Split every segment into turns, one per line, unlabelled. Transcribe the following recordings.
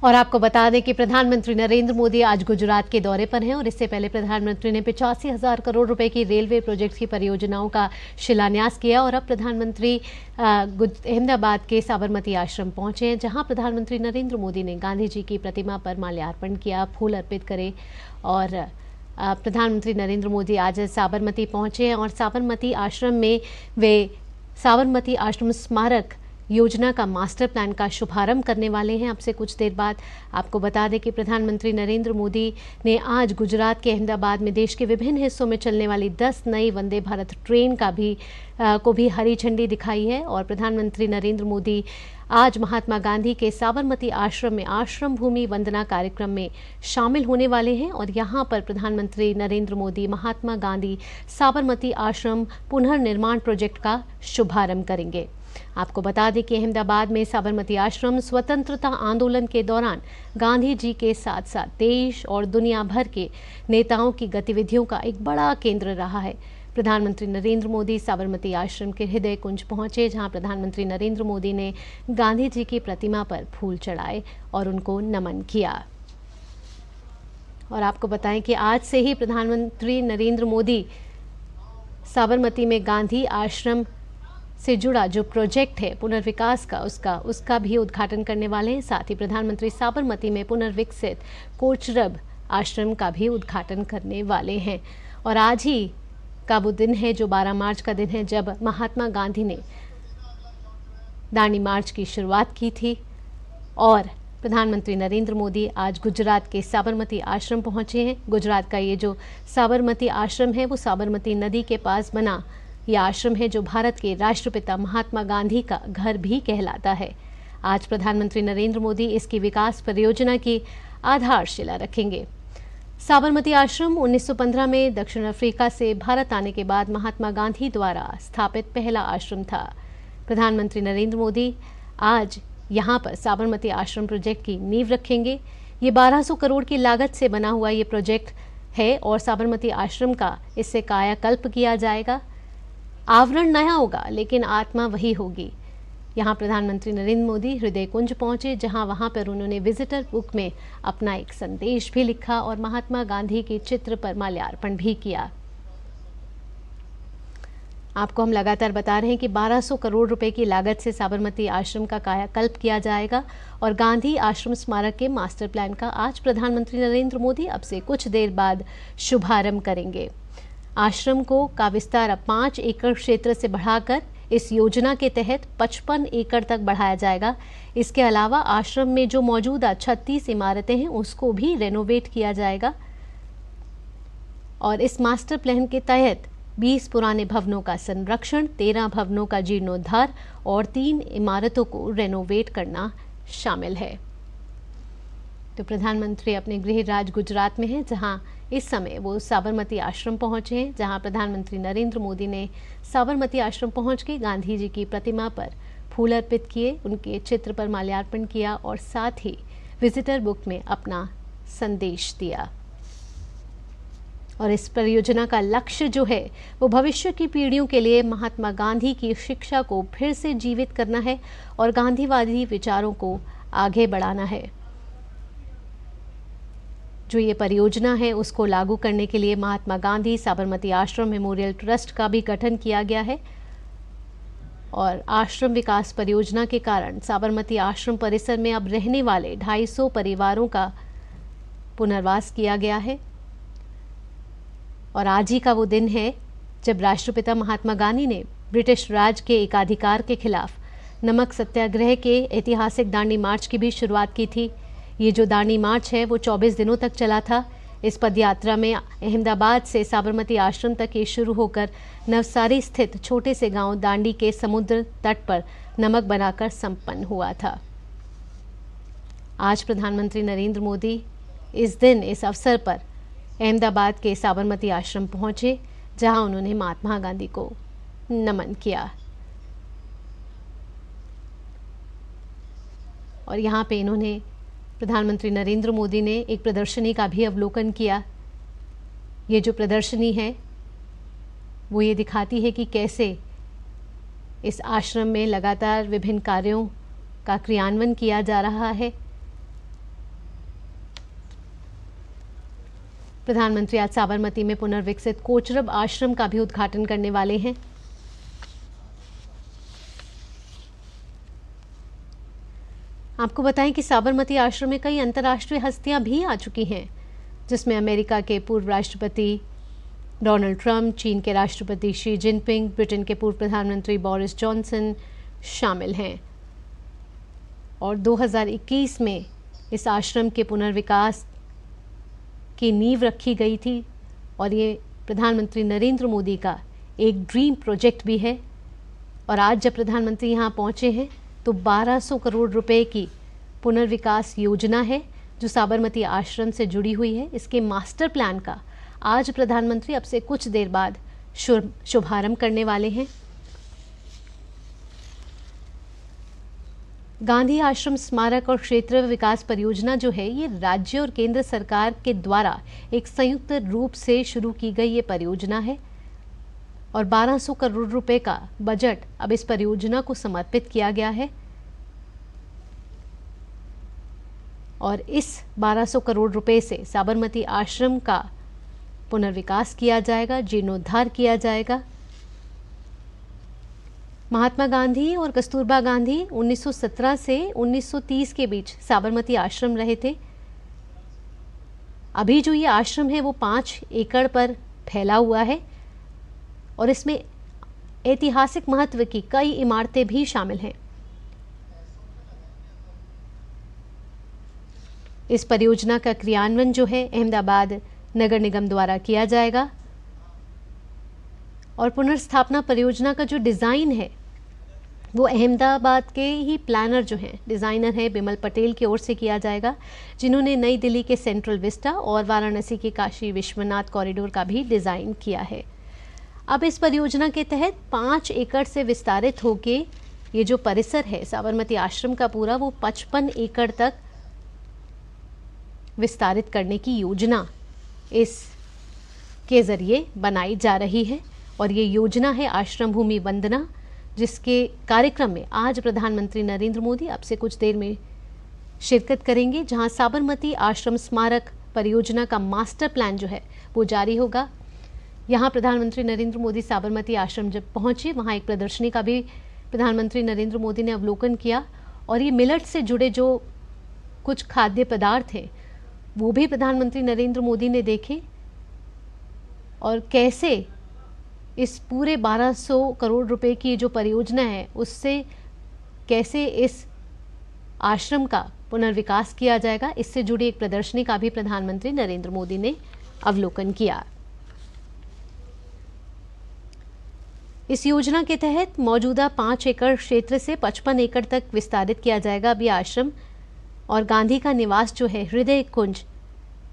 और आपको बता दें कि प्रधानमंत्री नरेंद्र मोदी आज गुजरात के दौरे पर हैं और इससे पहले प्रधानमंत्री ने 85,000 करोड़ रुपए की रेलवे प्रोजेक्ट्स की परियोजनाओं का शिलान्यास किया और अब प्रधानमंत्री अहमदाबाद के साबरमती आश्रम पहुंचे हैं, जहां प्रधानमंत्री नरेंद्र मोदी ने गांधी जी की प्रतिमा पर माल्यार्पण किया, फूल अर्पित करे। और प्रधानमंत्री नरेंद्र मोदी आज साबरमती पहुंचे हैं और साबरमती आश्रम में वे साबरमती आश्रम स्मारक योजना का मास्टर प्लान का शुभारंभ करने वाले हैं अब से कुछ देर बाद। आपको बता दें कि प्रधानमंत्री नरेंद्र मोदी ने आज गुजरात के अहमदाबाद में देश के विभिन्न हिस्सों में चलने वाली 10 नई वंदे भारत ट्रेन को भी हरी झंडी दिखाई है। और प्रधानमंत्री नरेंद्र मोदी आज महात्मा गांधी के साबरमती आश्रम में आश्रम भूमि वंदना कार्यक्रम में शामिल होने वाले हैं और यहाँ पर प्रधानमंत्री नरेंद्र मोदी महात्मा गांधी साबरमती आश्रम पुनर्निर्माण प्रोजेक्ट का शुभारंभ करेंगे। आपको बता दें कि अहमदाबाद में साबरमती आश्रम स्वतंत्रता आंदोलन के दौरान गांधी जी के साथ साथ देश और दुनिया भर के नेताओं की गतिविधियों का एक बड़ा केंद्र रहा है। प्रधानमंत्री नरेंद्र मोदी साबरमती आश्रम के हृदय कुंज पहुंचे, जहां प्रधानमंत्री नरेंद्र मोदी ने गांधी जी की प्रतिमा पर फूल चढ़ाए और उनको नमन किया। और आपको बताएं कि आज से ही प्रधानमंत्री नरेंद्र मोदी साबरमती में गांधी आश्रम से जुड़ा जो प्रोजेक्ट है पुनर्विकास का उसका भी उद्घाटन करने वाले हैं। साथ ही प्रधानमंत्री साबरमती में पुनर्विकसित कोचरब आश्रम का भी उद्घाटन करने वाले हैं। और आज ही का वो दिन है जो 12 मार्च का दिन है जब महात्मा गांधी ने दांडी मार्च की शुरुआत की थी। और प्रधानमंत्री नरेंद्र मोदी आज गुजरात के साबरमती आश्रम पहुंचे हैं। गुजरात का ये जो साबरमती आश्रम है वो साबरमती नदी के पास बना यह आश्रम है जो भारत के राष्ट्रपिता महात्मा गांधी का घर भी कहलाता है। आज प्रधानमंत्री नरेंद्र मोदी इसकी विकास परियोजना की आधारशिला रखेंगे। साबरमती आश्रम 1915 में दक्षिण अफ्रीका से भारत आने के बाद महात्मा गांधी द्वारा स्थापित पहला आश्रम था। प्रधानमंत्री नरेंद्र मोदी आज यहाँ पर साबरमती आश्रम प्रोजेक्ट की नींव रखेंगे। ये 1200 करोड़ की लागत से बना हुआ ये प्रोजेक्ट है और साबरमती आश्रम का इससे कायाकल्प किया जाएगा। आवरण नया होगा लेकिन आत्मा वही होगी। यहाँ प्रधानमंत्री नरेंद्र मोदी हृदय कुंज पहुंचे, जहाँ वहाँ पर उन्होंने विजिटर बुक में अपना एक संदेश भी लिखा और महात्मा गांधी के चित्र पर माल्यार्पण भी किया। आपको हम लगातार बता रहे हैं कि 1200 करोड़ रुपए की लागत से साबरमती आश्रम का कायाकल्प किया जाएगा और गांधी आश्रम स्मारक के मास्टर प्लान का आज प्रधानमंत्री नरेंद्र मोदी अब से कुछ देर बाद शुभारंभ करेंगे। आश्रम का विस्तार अब 5 एकड़ क्षेत्र से बढ़ाकर इस योजना के तहत 55 एकड़ तक बढ़ाया जाएगा। इसके अलावा आश्रम में जो मौजूदा 36 इमारतें हैं उसको भी रेनोवेट किया जाएगा और इस मास्टर प्लान के तहत 20 पुराने भवनों का संरक्षण, 13 भवनों का जीर्णोद्धार और 3 इमारतों को रेनोवेट करना शामिल है। तो प्रधानमंत्री अपने गृह राज्य गुजरात में हैं, जहां इस समय वो साबरमती आश्रम पहुंचे हैं, जहां प्रधानमंत्री नरेंद्र मोदी ने साबरमती आश्रम पहुंच के गांधी जी की प्रतिमा पर फूल अर्पित किए, उनके चित्र पर माल्यार्पण किया और साथ ही विजिटर बुक में अपना संदेश दिया। और इस परियोजना का लक्ष्य जो है वो भविष्य की पीढ़ियों के लिए महात्मा गांधी की शिक्षा को फिर से जीवित करना है और गांधीवादी विचारों को आगे बढ़ाना है। जो ये परियोजना है उसको लागू करने के लिए महात्मा गांधी साबरमती आश्रम मेमोरियल ट्रस्ट का भी गठन किया गया है और आश्रम विकास परियोजना के कारण साबरमती आश्रम परिसर में अब रहने वाले 250 परिवारों का पुनर्वास किया गया है। और आज ही का वो दिन है जब राष्ट्रपिता महात्मा गांधी ने ब्रिटिश राज के एकाधिकार के खिलाफ नमक सत्याग्रह के ऐतिहासिक दांडी मार्च की भी शुरुआत की थी। ये जो दांडी मार्च है वो 24 दिनों तक चला था। इस पदयात्रा में अहमदाबाद से साबरमती आश्रम तक ये शुरू होकर नवसारी स्थित छोटे से गांव दांडी के समुद्र तट पर नमक बनाकर संपन्न हुआ था। आज प्रधानमंत्री नरेंद्र मोदी इस दिन इस अवसर पर अहमदाबाद के साबरमती आश्रम पहुंचे, जहां उन्होंने महात्मा गांधी को नमन किया और यहाँ पे इन्होंने प्रधानमंत्री नरेंद्र मोदी ने एक प्रदर्शनी का भी अवलोकन किया। ये जो प्रदर्शनी है वो ये दिखाती है कि कैसे इस आश्रम में लगातार विभिन्न कार्यों का क्रियान्वयन किया जा रहा है प्रधानमंत्री आज साबरमती में पुनर्विकसित कोचरब आश्रम का भी उद्घाटन करने वाले हैं। आपको बताएं कि साबरमती आश्रम में कई अंतर्राष्ट्रीय हस्तियां भी आ चुकी हैं, जिसमें अमेरिका के पूर्व राष्ट्रपति डोनाल्ड ट्रंप, चीन के राष्ट्रपति शी जिनपिंग, ब्रिटेन के पूर्व प्रधानमंत्री बोरिस जॉनसन शामिल हैं। और 2021 में इस आश्रम के पुनर्विकास की नींव रखी गई थी और ये प्रधानमंत्री नरेंद्र मोदी का एक ड्रीम प्रोजेक्ट भी है। और आज जब प्रधानमंत्री यहाँ पहुँचे हैं तो 1200 करोड़ रुपए की पुनर्विकास योजना है जो साबरमती आश्रम से जुड़ी हुई है। इसके मास्टर प्लान का आज प्रधानमंत्री अब से कुछ देर बाद शुभारंभ करने वाले हैं। गांधी आश्रम स्मारक और क्षेत्र विकास परियोजना जो है ये राज्य और केंद्र सरकार के द्वारा एक संयुक्त रूप से शुरू की गई ये परियोजना है और 1200 करोड़ रुपए का बजट अब इस परियोजना को समर्पित किया गया है। और इस 1200 करोड़ रुपए से साबरमती आश्रम का पुनर्विकास किया जाएगा, जीर्णोद्धार किया जाएगा। महात्मा गांधी और कस्तूरबा गांधी 1917 से 1930 के बीच साबरमती आश्रम रहे थे। अभी जो ये आश्रम है वो 5 एकड़ पर फैला हुआ है और इसमें ऐतिहासिक महत्व की कई इमारतें भी शामिल हैं। इस परियोजना का क्रियान्वयन जो है अहमदाबाद नगर निगम द्वारा किया जाएगा और पुनर्स्थापना परियोजना का जो डिज़ाइन है वो अहमदाबाद के ही प्लानर जो हैं, डिज़ाइनर है बिमल पटेल की ओर से किया जाएगा, जिन्होंने नई दिल्ली के सेंट्रल विस्टा और वाराणसी के काशी विश्वनाथ कॉरिडोर का भी डिज़ाइन किया है। अब इस परियोजना के तहत 5 एकड़ से विस्तारित होके ये जो परिसर है साबरमती आश्रम का पूरा वो 55 एकड़ तक विस्तारित करने की योजना इस के ज़रिए बनाई जा रही है। और ये योजना है आश्रम भूमि वंदना, जिसके कार्यक्रम में आज प्रधानमंत्री नरेंद्र मोदी अब से कुछ देर में शिरकत करेंगे, जहां साबरमती आश्रम स्मारक परियोजना का मास्टर प्लान जो है वो जारी होगा। यहां प्रधानमंत्री नरेंद्र मोदी साबरमती आश्रम जब पहुंचे वहां एक प्रदर्शनी का भी प्रधानमंत्री नरेंद्र मोदी ने अवलोकन किया और ये मिलेट से जुड़े जो कुछ खाद्य पदार्थ हैं वो भी प्रधानमंत्री नरेंद्र मोदी ने देखे और कैसे इस पूरे 1200 करोड़ रुपए की जो परियोजना है उससे कैसे इस आश्रम का पुनर्विकास किया जाएगा, इससे जुड़ी एक प्रदर्शनी का भी प्रधानमंत्री नरेंद्र मोदी ने अवलोकन किया। इस योजना के तहत मौजूदा 5 एकड़ क्षेत्र से 55 एकड़ तक विस्तारित किया जाएगा अभी आश्रम। और गांधी का निवास जो है हृदय कुंज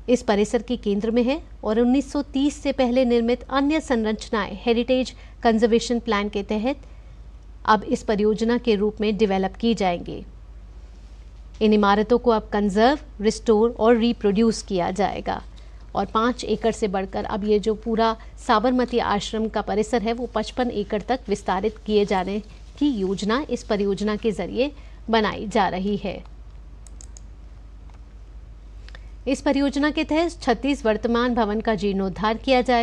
इस परिसर के केंद्र में है और 1930 से पहले निर्मित अन्य संरचनाएं हेरिटेज कंजर्वेशन प्लान के तहत अब इस परियोजना के रूप में डेवलप की जाएंगी। इन इमारतों को अब कंजर्व, रिस्टोर और रिप्रोड्यूस किया जाएगा और 5 एकड़ से बढ़कर अब ये जो पूरा साबरमती आश्रम का परिसर है वो 55 एकड़ तक विस्तारित किए जाने की योजना इस परियोजना के जरिए बनाई जा रही है। इस परियोजना के तहत 36 वर्तमान भवन का जीर्णोद्धार किया जाएगा।